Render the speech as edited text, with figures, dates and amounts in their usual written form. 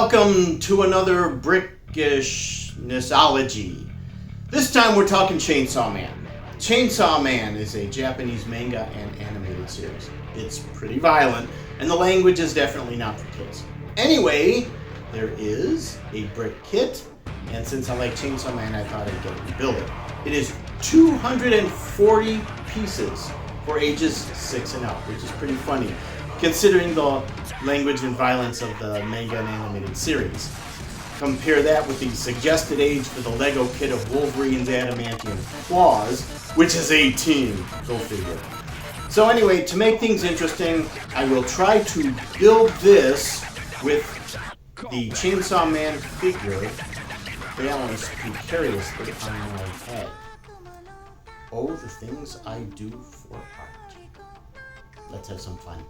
Welcome to another Brick-ish-ness-ology. This time we're talking Chainsaw Man. Chainsaw Man is a Japanese manga and animated series. It's pretty violent, and the language is definitely not for kids. Anyway, there is a brick kit, and since I like Chainsaw Man, I thought I'd get it and build it. It is 240 pieces for ages 6 and up, which is pretty funny, considering the language and violence of the manga and animated series. Compare that with the suggested age for the Lego kit of Wolverine's adamantium claws, which is 18. Go figure. So anyway, to make things interesting, I will try to build this with the Chainsaw Man figure balanced precariously on my head. Oh, the things I do for art. Let's have some fun.